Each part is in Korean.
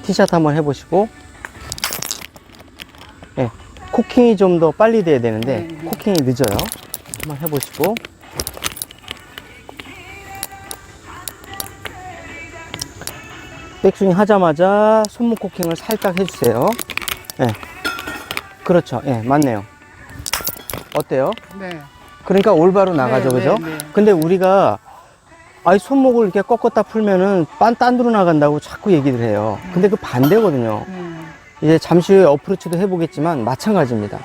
티샷 한번 해보시고. 예, 코킹이 좀 더 빨리 돼야 되는데 코킹이 늦어요. 한번 해보시고. 백스윙 하자마자 손목 코킹을 살짝 해주세요. 예, 그렇죠. 예, 맞네요. 어때요? 네. 그러니까 올바로 나가죠, 그죠? 근데 우리가 아이 손목을 이렇게 꺾었다 풀면은 딴 데로 나간다고 자꾸 얘기를 해요. 근데 그 반대거든요. 이제 잠시 후에 어프로치도 해보겠지만 마찬가지입니다.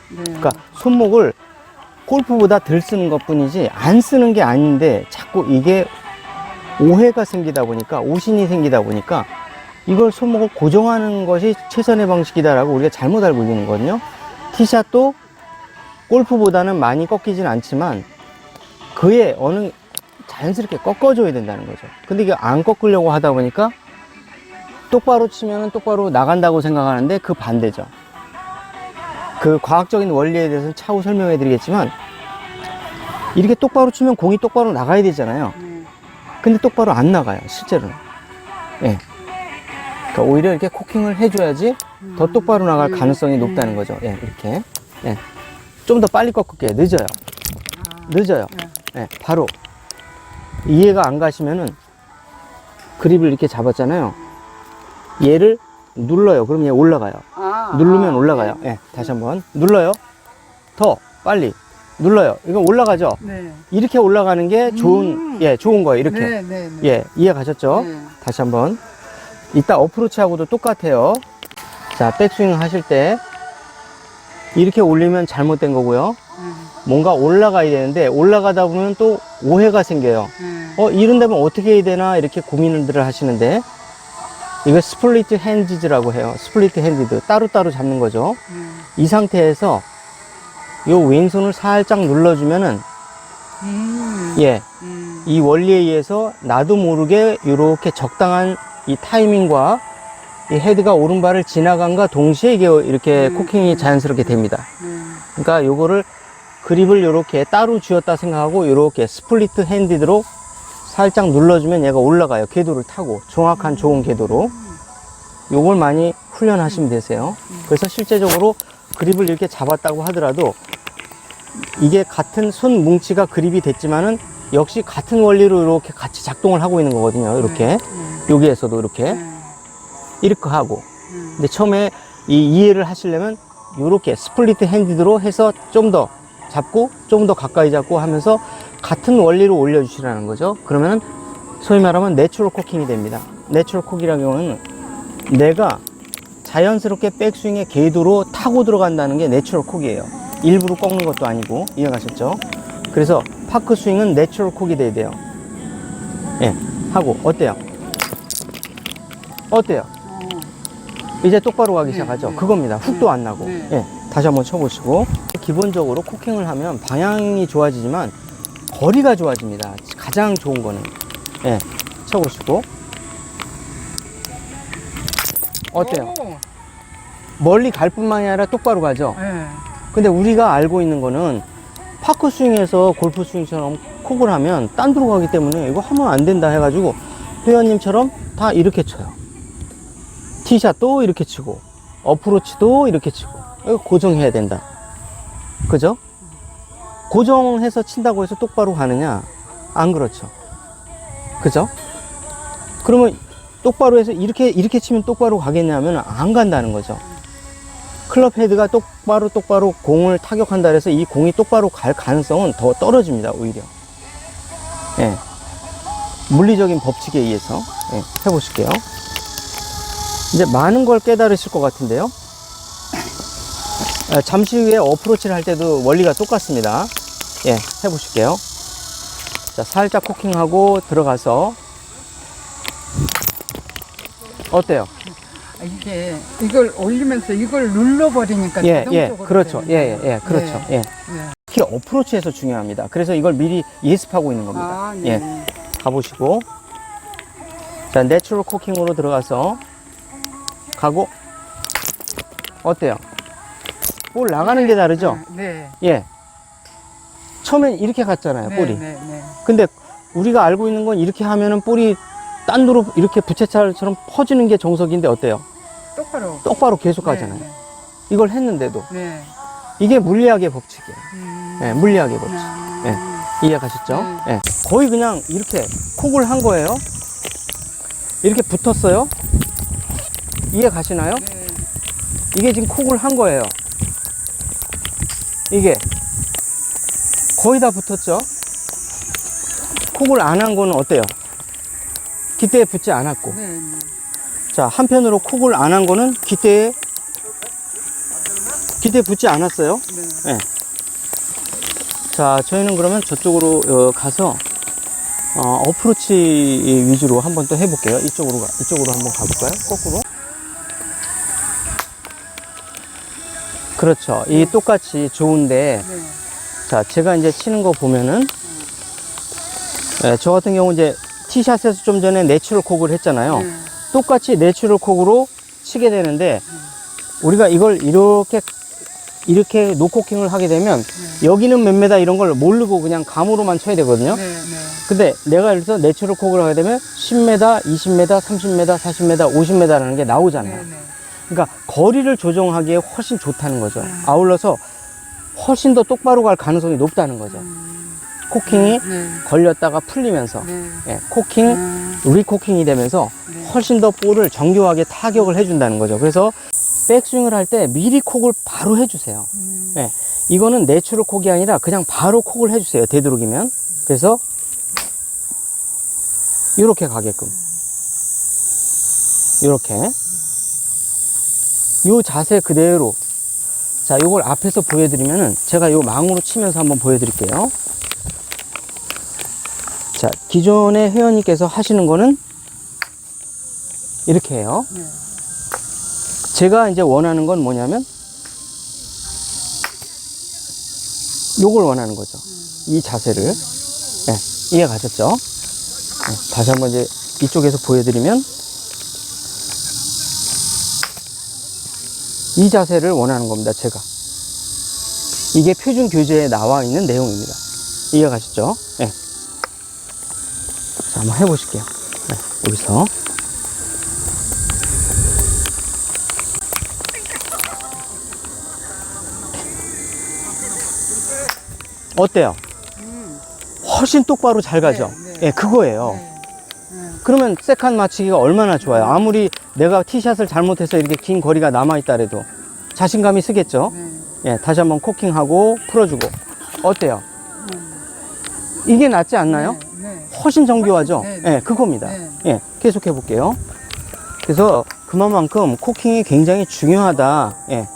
그러니까 손목을 골프보다 덜 쓰는 것 뿐이지 안 쓰는 게 아닌데 자꾸 이게 오해가 생기다 보니까, 오신이 생기다 보니까 이걸 손목을 고정하는 것이 최선의 방식이다라고 우리가 잘못 알고 있는 거거든요. 티샷도 골프보다는 많이 꺾이진 않지만 그에 어느 자연스럽게 꺾어줘야 된다는 거죠. 근데 이게 안 꺾으려고 하다 보니까 똑바로 치면은 똑바로 나간다고 생각하는데 그 반대죠. 그 과학적인 원리에 대해서는 차후 설명해 드리겠지만 이렇게 똑바로 치면 공이 똑바로 나가야 되잖아요. 근데 똑바로 안 나가요, 실제로는. 예. 그러니까 오히려 이렇게 코킹을 해줘야지 더 똑바로 나갈 가능성이 높다는 거죠. 예, 이렇게. 예. 좀 더 빨리 꺾을게요. 늦어요. 늦어요. 예, 바로. 이해가 안 가시면은 그립을 이렇게 잡았잖아요. 얘를 눌러요. 그럼 얘 올라가요. 누르면 올라가요. 예, 다시 한번 눌러요. 더 빨리 눌러요. 이건 올라가죠. 네. 이렇게 올라가는 게 좋은 좋은 거예요. 이렇게. 예, 이해 가셨죠? 다시 한번. 이따 어프로치하고도 똑같아요. 자, 백스윙 하실 때 이렇게 올리면 잘못된 거고요. 뭔가 올라가야 되는데 올라가다 보면 또 오해가 생겨요. 이런 데면 어떻게 해야 되나 이렇게 고민을 하시는데 이거 스플리트 핸디즈라고 해요. 스플리트 핸디드. 따로따로 잡는 거죠. 이 상태에서 요 왼손을 살짝 눌러주면은 예, 이 원리에 의해서 나도 모르게 이렇게 적당한 이 타이밍과 이 헤드가 오른발을 지나간과 동시에 이게 이렇게 코킹이 자연스럽게 됩니다. 그러니까 요거를 그립을 이렇게 따로 쥐었다 생각하고 이렇게 스플리트 핸디드로 살짝 눌러주면 얘가 올라가요. 궤도를 타고 정확한 좋은 궤도로. 요걸 많이 훈련하시면 되세요. 그래서 실제적으로 그립을 이렇게 잡았다고 하더라도 이게 같은 손 뭉치가 그립이 됐지만은 역시 같은 원리로 이렇게 같이 작동을 하고 있는 거거든요. 이렇게 여기에서도 이렇게 하고. 근데 처음에 이 이해를 하시려면 이렇게 스플리트 핸디드로 해서 좀 더 잡고 좀 더 가까이 잡고 하면서 같은 원리로 올려주시라는 거죠. 그러면은 소위 말하면 내추럴 코킹이 됩니다. 내추럴 코킹이라는 경우는 내가 자연스럽게 백스윙의 궤도로 타고 들어간다는 게 내추럴 콕이에요. 일부러 꺾는 것도 아니고. 이해가셨죠? 그래서 파크 스윙은 내추럴 콕이 돼야 돼요. 예, 하고 어때요? 어때요? 이제 똑바로 가기 시작하죠? 그겁니다. 훅도 안 나고. 예, 다시 한번 쳐보시고. 기본적으로 코킹을 하면 방향이 좋아지지만 거리가 좋아집니다. 가장 좋은 거는. 예, 쳐보시고. 어때요? 멀리 갈 뿐만이 아니라 똑바로 가죠? 근데 우리가 알고 있는 거는 파크 스윙에서 골프 스윙처럼 콕을 하면 딴 데로 가기 때문에 이거 하면 안 된다 해가지고 회원님처럼 다 이렇게 쳐요. 티샷도 이렇게 치고 어프로치도 이렇게 치고 이거 고정해야 된다. 그죠? 고정해서 친다고 해서 똑바로 가느냐? 안 그렇죠. 그죠? 그러면 똑바로 해서 이렇게 치면 똑바로 가겠냐면 안 간다는 거죠. 클럽 헤드가 똑바로 공을 타격한다 해서 이 공이 똑바로 갈 가능성은 더 떨어집니다. 오히려. 예. 물리적인 법칙에 의해서. 예, 해보실게요. 이제 많은 걸 깨달으실 것 같은데요. 잠시 후에 어프로치를 할 때도 원리가 똑같습니다. 예, 해보실게요. 자, 살짝 코킹하고 들어가서 어때요? 이걸 올리면서 이걸 눌러버리니까 자동적으로 그렇죠. 되는 그렇죠. 예. 특히 어프로치에서 중요합니다. 그래서 이걸 미리 예습하고 있는 겁니다. 예, 가보시고. 자, 내추럴 코킹으로 들어가서 가고. 어때요? 볼 나가는 게 다르죠? 예. 처음엔 이렇게 갔잖아요, 볼이. 근데 우리가 알고 있는 건 이렇게 하면은 볼이 딴 데로 이렇게 부채살처럼 퍼지는 게 정석인데 어때요? 똑바로 계속 가잖아요. 네. 이걸 했는데도. 네. 이게 물리학의 법칙이에요. 예, 물리학의 법칙. 예, 이해가셨죠? 예, 거의 그냥 이렇게 콕을 한 거예요. 이렇게 붙었어요. 이해 가시나요? 네. 이게 지금 콕을 한 거예요. 이게 거의 다 붙었죠? 콕을 안 한 거는 어때요? 깃대에 붙지 않았고. 네. 네. 자, 한편으로 콕을 안 한 거는 깃대에 붙지 않았어요. 네. 예. 자, 저희는 그러면 저쪽으로 가서 어프로치 위주로 한번 또 해볼게요. 이쪽으로 한번 가볼까요? 거꾸로. 그렇죠. 이 똑같이 좋은데, 네. 자, 제가 이제 치는 거 보면은, 예, 저 같은 경우 이제 티샷에서 좀 전에 내추럴 콕을 했잖아요. 네. 똑같이 내추럴 콕으로 치게 되는데, 우리가 이걸 이렇게 노코킹을 하게 되면, 여기는 몇 메다 이런 걸 모르고 그냥 감으로만 쳐야 되거든요. 네. 네. 근데 내가 여기서 내추럴 콕을 하게 되면 10m, 20m, 30m, 40m, 50m라는 게 나오잖아요. 네. 네. 그러니까 거리를 조정하기에 훨씬 좋다는 거죠. 아울러서 훨씬 더 똑바로 갈 가능성이 높다는 거죠. 코킹이 네. 걸렸다가 풀리면서 네. 예, 코킹, 리코킹이 되면서 네. 훨씬 더 볼을 정교하게 타격을 해준다는 거죠. 그래서 백스윙을 할 때 미리 콕을 바로 해주세요. 예, 이거는 내추럴 콕이 아니라 그냥 바로 콕을 해주세요. 되도록이면. 그래서 이렇게 가게끔. 이렇게. 요 자세 그대로. 자, 요걸 앞에서 보여드리면은 제가 요 망으로 치면서 한번 보여드릴게요. 자, 기존의 회원님께서 하시는 거는 이렇게 해요. 네. 제가 이제 원하는 건 뭐냐면 요걸 원하는 거죠. 이 자세를. 네, 이해 가셨죠? 네, 다시 한번 이제 이쪽에서 보여드리면 이 자세를 원하는 겁니다. 제가. 이게 표준 교재에 나와 있는 내용입니다. 이해 가셨죠? 네. 자, 한번 해보실게요. 네, 여기서. 어때요? 훨씬 똑바로 잘 가죠? 네, 네. 예, 그거예요. 네. 그러면 세컨 맞추기가 얼마나 좋아요. 아무리 내가 티샷을 잘못해서 이렇게 긴 거리가 남아있다래도 자신감이 쓰겠죠? 네. 예, 다시 한번 코킹하고 풀어주고. 어때요? 이게 낫지 않나요? 네. 네. 훨씬 정교하죠? 네, 네. 예, 그겁니다. 네. 예, 계속 해볼게요. 그래서 그만큼 코킹이 굉장히 중요하다. 예.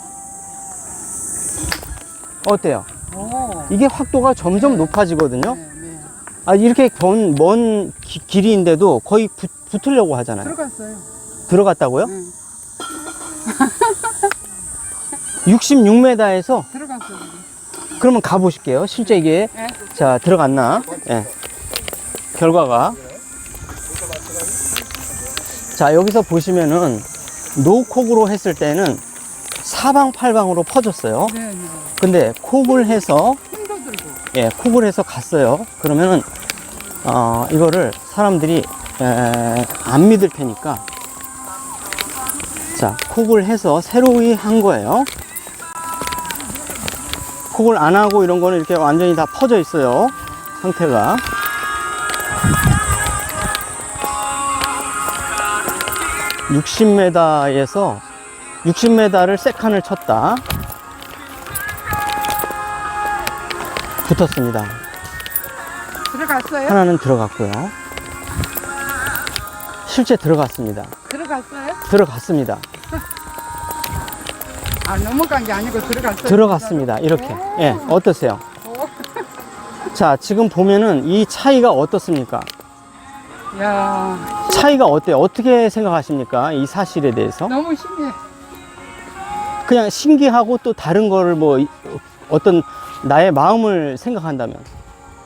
어때요? 오. 이게 확도가 점점 네. 높아지거든요. 네. 네. 아, 이렇게 먼 길이인데도 거의 붙으려고 하잖아요. 들어갔어요. 들어갔다고요? 네. 66m에서 들어갔어요. 그러면 가보실게요. 실제 이게 네. 자 들어갔나? 예. 결과가 자 여기서 보시면은 노콕으로 했을 때는 사방팔방으로 퍼졌어요. 네. 네. 근데 콕을 해서 힘도 들고. 예, 콕을 해서 갔어요. 그러면은 이거를 사람들이 안 믿을 테니까 자 콕을 해서 새로이 한 거예요. 콕을 안 하고 이런 거는 이렇게 완전히 다 퍼져 있어요. 상태가. (60m에서) 60m를 세컨을 쳤다. 붙었습니다. 들어갔어요? 하나는 들어갔고요. 실제 들어갔습니다. 들어갔어요? 들어갔습니다. 아, 넘어간 게 아니고 들어갔어요? 들어갔습니다. 이렇게. 오. 예, 어떠세요? 오. 자, 지금 보면은 이 차이가 어떻습니까? 야, 차이가 어때요? 어떻게 생각하십니까? 이 사실에 대해서? 너무 신기해. 그냥 신기하고 또 다른 거를 뭐 어떤 나의 마음을 생각한다면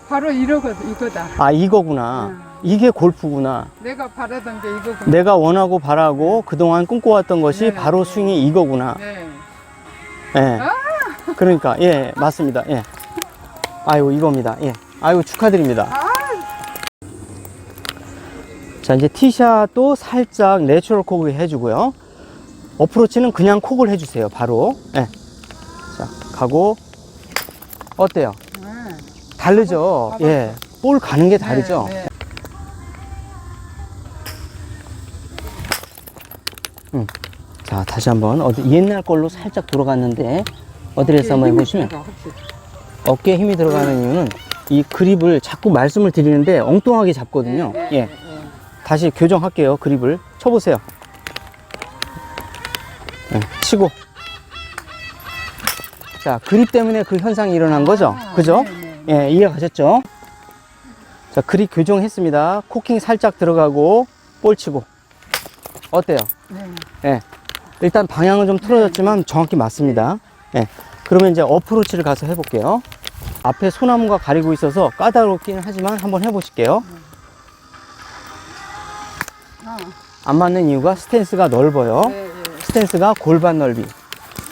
바로 이거다. 아 이거구나. 이게 골프구나. 내가 바라던 게 이거구나. 내가 원하고 바라고 그동안 꿈꿔왔던 것이 네, 바로 네. 스윙이 이거구나. 네. 예. 그러니까 예, 맞습니다. 예. 아유 이겁니다. 예. 아유 축하드립니다. 아, 자, 이제 티샷도 살짝 내추럴 콕을 해주고요. 어프로치는 그냥 콕을 해주세요. 바로. 네. 자, 가고. 어때요? 다르죠? 예. 볼 가는 게 다르죠? 네, 네. 자, 다시 한번. 옛날 걸로 살짝 돌아갔는데, 어디에서 한번 해보시면, 어깨에 힘이 들어가는 이유는 이 그립을 자꾸 말씀을 드리는데 엉뚱하게 잡거든요. 예. 다시 교정할게요. 그립을 쳐보세요. 예, 치고. 자, 그립 때문에 그 현상이 일어난 거죠. 그죠? 예, 이해 가셨죠? 자, 그립 교정했습니다. 코킹 살짝 들어가고 볼 치고. 어때요? 예. 일단 방향은 좀 틀어졌지만 정확히 맞습니다. 예. 그러면 이제 어프로치를 가서 해볼게요. 앞에 소나무가 가리고 있어서 까다롭긴 하지만 한번 해보실게요. 안 맞는 이유가 스탠스가 넓어요. 스탠스가 골반 넓이.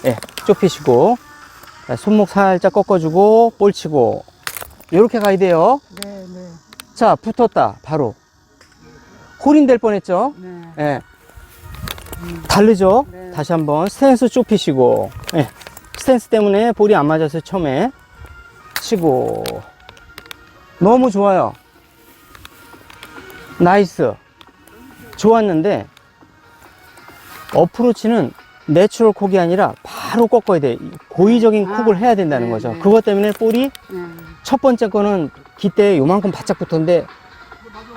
예, 좁히시고. 자, 손목 살짝 꺾어주고 볼 치고. 이렇게 가야 돼요. 자, 붙었다. 바로. 홀인 될 뻔했죠? 예. 다르죠? 다시 한번 스탠스 좁히시고. 예. 스탠스 때문에 볼이 안 맞았어요. 처음에. 치고. 너무 좋아요. 나이스. 좋았는데 어프로치는 내추럴 콕이 아니라 바로 꺾어야 돼. 고의적인 콕을 해야 된다는 거죠. 그것 때문에 볼이 첫 번째 거는 기대에 요만큼 바짝 붙었는데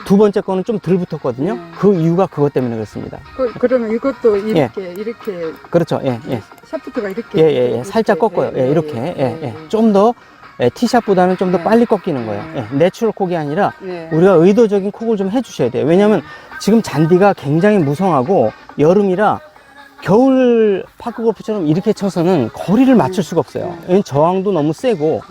두 번째 거는 좀 덜 붙었거든요. 그 이유가 그것 때문에 그렇습니다. 그러면 이것도 이렇게 그렇죠. 예, 예. 샤프트가 이렇게 살짝 꺾어요. 예, 이렇게. 좀 더 티샷보다는 좀 더 빨리 꺾이는 거예요. 예, 내추럴 콕이 아니라 우리가 의도적인 콕을 좀 해주셔야 돼요. 왜냐면 지금 잔디가 굉장히 무성하고 여름이라 겨울 파크골프처럼 이렇게 쳐서는 거리를 맞출 수가 없어요. 왜냐면 저항도 너무 세고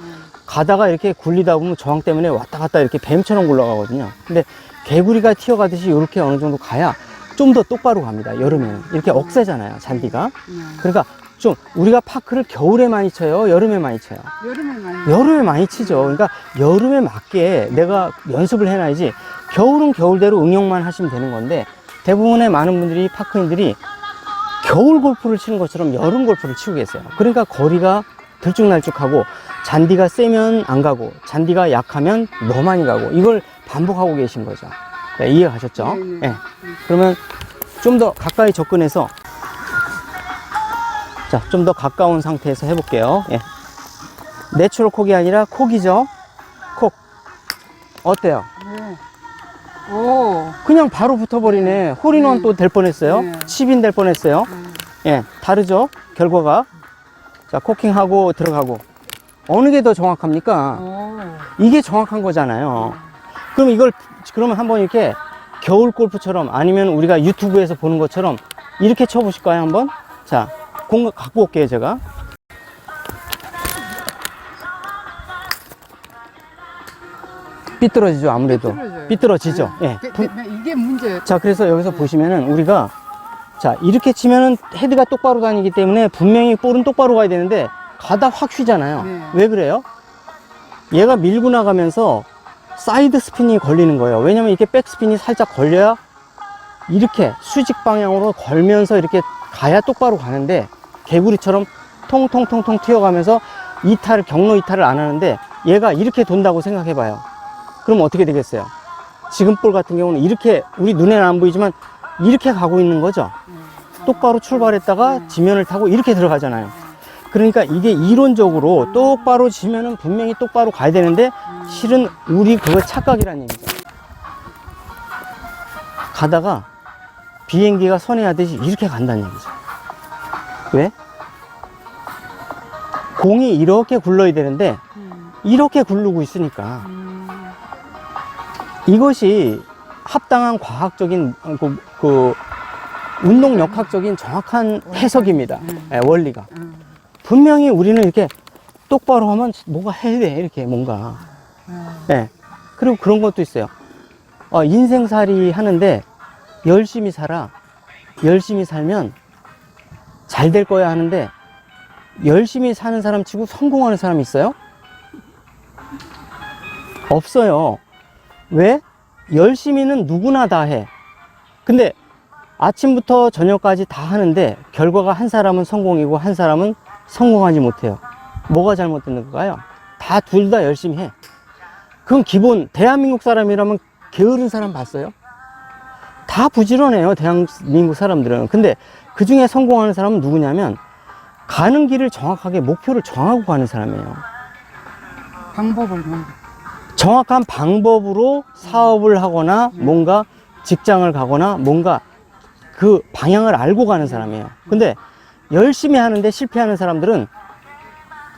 가다가 이렇게 굴리다 보면 저항 때문에 왔다 갔다 이렇게 뱀처럼 굴러가거든요. 근데 개구리가 튀어가듯이 이렇게 어느 정도 가야 좀 더 똑바로 갑니다. 여름에는 이렇게 억세잖아요, 잔디가. 그러니까 좀 우리가 파크를 겨울에 많이 쳐요, 여름에 많이 쳐요? 여름에 많이 치죠. 그러니까 여름에 맞게 내가 연습을 해놔야지. 겨울은 겨울대로 응용만 하시면 되는 건데 대부분의 많은 분들이 파크인들이 겨울 골프를 치는 것처럼 여름 골프를 치고 계세요. 그러니까 거리가 들쭉날쭉하고 잔디가 세면 안 가고 잔디가 약하면 더 많이 가고 이걸 반복하고 계신 거죠. 네, 이해 가셨죠? 네. 그러면 좀 더 가까이 접근해서 자, 좀 더 가까운 상태에서 해볼게요. 예. 내추럴 콕이 아니라 콕이죠. 콕. 어때요? 그냥 바로 붙어버리네. 홀인원 또 될 뻔했어요. 칩인 될 뻔했어요. 예, 다르죠? 결과가. 자, 코킹하고 들어가고. 어느 게 더 정확합니까? 이게 정확한 거잖아요. 그럼 그러면 한번 이렇게 겨울 골프처럼 아니면 우리가 유튜브에서 보는 것처럼 이렇게 쳐보실까요? 한번? 자, 공 갖고 올게요, 제가. 삐뚤어지죠, 아무래도. 삐뚤어지죠. 예. 이게 문제예요. 자, 그래서 여기서 보시면은 우리가 자, 이렇게 치면은 헤드가 똑바로 다니기 때문에 분명히 볼은 똑바로 가야 되는데 가다 확 휘잖아요. 왜 그래요? 얘가 밀고 나가면서 사이드 스핀이 걸리는 거예요. 왜냐면 이렇게 백스핀이 살짝 걸려야 이렇게 수직 방향으로 걸면서 이렇게 가야 똑바로 가는데 개구리처럼 통통통통 튀어가면서 경로 이탈을 안 하는데 얘가 이렇게 돈다고 생각해 봐요. 그럼 어떻게 되겠어요? 지금 볼 같은 경우는 이렇게 우리 눈에는 안 보이지만 이렇게 가고 있는 거죠. 똑바로 출발했다가 지면을 타고 이렇게 들어가잖아요. 그러니까 이게 이론적으로 똑바로 지면은 분명히 똑바로 가야 되는데 실은 우리 그거 착각이라는 얘기죠. 가다가 비행기가 선회하듯이 이렇게 간다는 얘기죠. 왜? 공이 이렇게 굴러야 되는데 이렇게 굴르고 있으니까 이것이 합당한 과학적인 운동역학적인 정확한 해석입니다. 원리가. 분명히 우리는 이렇게 똑바로 하면 뭐가 해야 돼. 이렇게 뭔가. 예. 그리고 그런 것도 있어요. 인생살이 하는데 열심히 살아. 열심히 살면 잘 될 거야 하는데 열심히 사는 사람 치고 성공하는 사람이 있어요? 없어요. 왜? 열심히는 누구나 다 해. 근데 아침부터 저녁까지 다 하는데 결과가 한 사람은 성공이고 한 사람은 성공하지 못해요. 뭐가 잘못된 걸까요? 다 둘 다 열심히 해. 그건 기본. 대한민국 사람이라면 게으른 사람 봤어요? 다 부지런해요, 대한민국 사람들은. 근데 그 중에 성공하는 사람은 누구냐면 가는 길을 정확하게 목표를 정하고 가는 사람이에요. 정확한 방법으로 사업을 하거나 뭔가 직장을 가거나 뭔가 그 방향을 알고 가는 사람이에요. 근데 열심히 하는데 실패하는 사람들은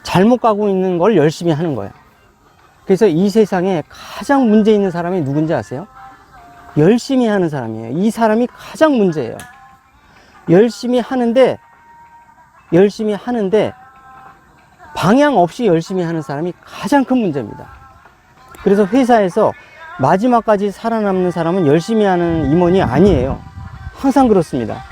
잘못 가고 있는 걸 열심히 하는 거예요. 그래서 이 세상에 가장 문제 있는 사람이 누군지 아세요? 열심히 하는 사람이에요. 이 사람이 가장 문제예요. 열심히 하는데 방향 없이 열심히 하는 사람이 가장 큰 문제입니다. 그래서 회사에서 마지막까지 살아남는 사람은 열심히 하는 임원이 아니에요. 항상 그렇습니다.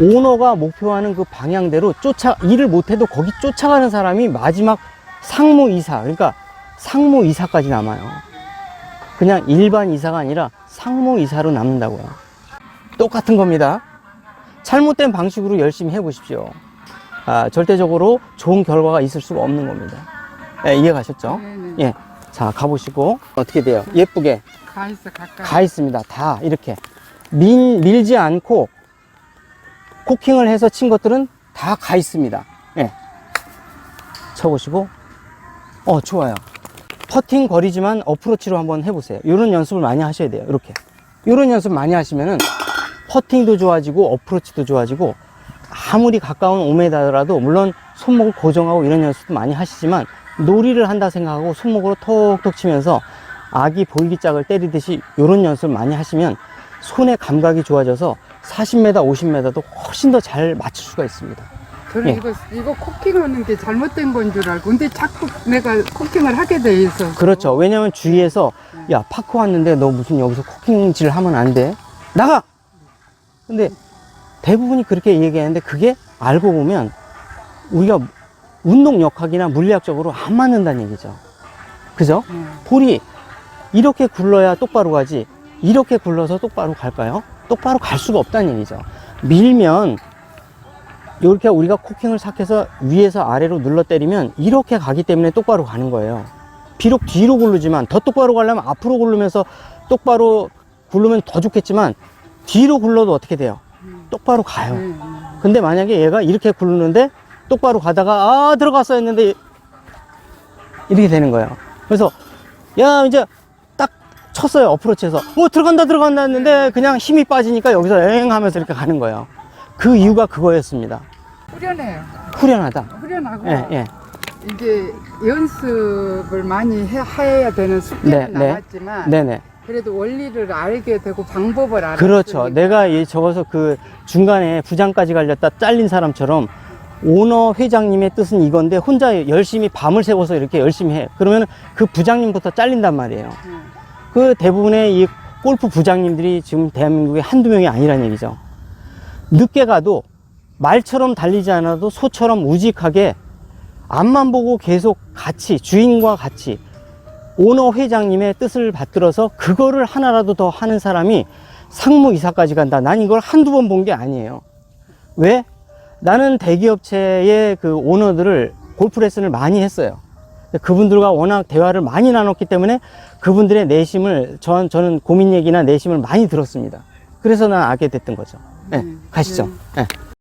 오너가 목표하는 그 방향대로 일을 못해도 거기 쫓아가는 사람이 마지막 상무이사, 그러니까 상무이사까지 남아요. 그냥 일반 이사가 아니라 상무이사로 남는다고요. 똑같은 겁니다. 잘못된 방식으로 열심히 해보십시오. 절대적으로 좋은 결과가 있을 수가 없는 겁니다. 네, 이해가셨죠? 네네. 예. 자, 가보시고 어떻게 돼요? 예쁘게 가 있어, 가까이. 가 있습니다. 다 이렇게 밀지 않고 코킹을 해서 친 것들은 다 가 있습니다. 예. 쳐보시고 좋아요. 퍼팅 거리지만 어프로치로 한번 해보세요. 이런 연습을 많이 하셔야 돼요. 이렇게 이런 연습 많이 하시면은 퍼팅도 좋아지고 어프로치도 좋아지고, 아무리 가까운 5m라도 물론 손목을 고정하고 이런 연습도 많이 하시지만 놀이를 한다 생각하고 손목으로 톡톡 치면서 아기 볼기짝을 때리듯이 이런 연습을 많이 하시면 손의 감각이 좋아져서 40m, 50m도 훨씬 더 잘 맞출 수가 있습니다. 저는 예. 이거 코킹하는 게 잘못된 건 줄 알고, 근데 자꾸 내가 코킹을 하게 돼 있어. 그렇죠. 왜냐면 주위에서 야, 파크 왔는데 너 무슨 여기서 코킹질 하면 안 돼, 나가! 근데 대부분이 그렇게 얘기하는데 그게 알고 보면 우리가 운동역학이나 물리학적으로 안 맞는다는 얘기죠. 그죠? 볼이 이렇게 굴러야 똑바로 가지 이렇게 굴러서 똑바로 갈까요? 똑바로 갈 수가 없다는 얘기죠. 밀면 이렇게 우리가 코킹을 싹 해서 위에서 아래로 눌러 때리면 이렇게 가기 때문에 똑바로 가는 거예요. 비록 뒤로 굴르지만, 더 똑바로 가려면 앞으로 굴르면서 똑바로 굴르면 더 좋겠지만 뒤로 굴러도 어떻게 돼요? 똑바로 가요. 근데 만약에 얘가 이렇게 굴르는데 똑바로 가다가 들어갔어 했는데 이렇게 되는 거예요. 그래서 야, 이제 딱 쳤어요. 어프로치에서 들어간다 했는데 그냥 힘이 빠지니까 여기서 엥 하면서 이렇게 가는 거예요. 그 이유가 그거였습니다. 후련해요. 후련하다. 후련하고 예. 이게 연습을 많이 해야 되는 숙제는 남았지만 네네. 그래도 원리를 알게 되고 방법을 알았으니까. 그렇죠. 내가 적어서 그 중간에 부장까지 갈렸다 잘린 사람처럼 오너 회장님의 뜻은 이건데 혼자 열심히 밤을 새워서 이렇게 열심히 해. 그러면 그 부장님부터 잘린단 말이에요. 그 대부분의 이 골프 부장님들이 지금 대한민국에 한두 명이 아니란 얘기죠. 늦게 가도 말처럼 달리지 않아도 소처럼 우직하게 앞만 보고 계속 같이, 주인과 같이 오너 회장님의 뜻을 받들어서 그거를 하나라도 더 하는 사람이 상무이사까지 간다. 난 이걸 한두 번 본 게 아니에요. 왜? 나는 대기업체의 그 오너들을 골프 레슨을 많이 했어요. 그분들과 워낙 대화를 많이 나눴기 때문에 그분들의 내심을, 저는 고민 얘기나 내심을 많이 들었습니다. 그래서 난 알게 됐던 거죠. 네, 가시죠. 네.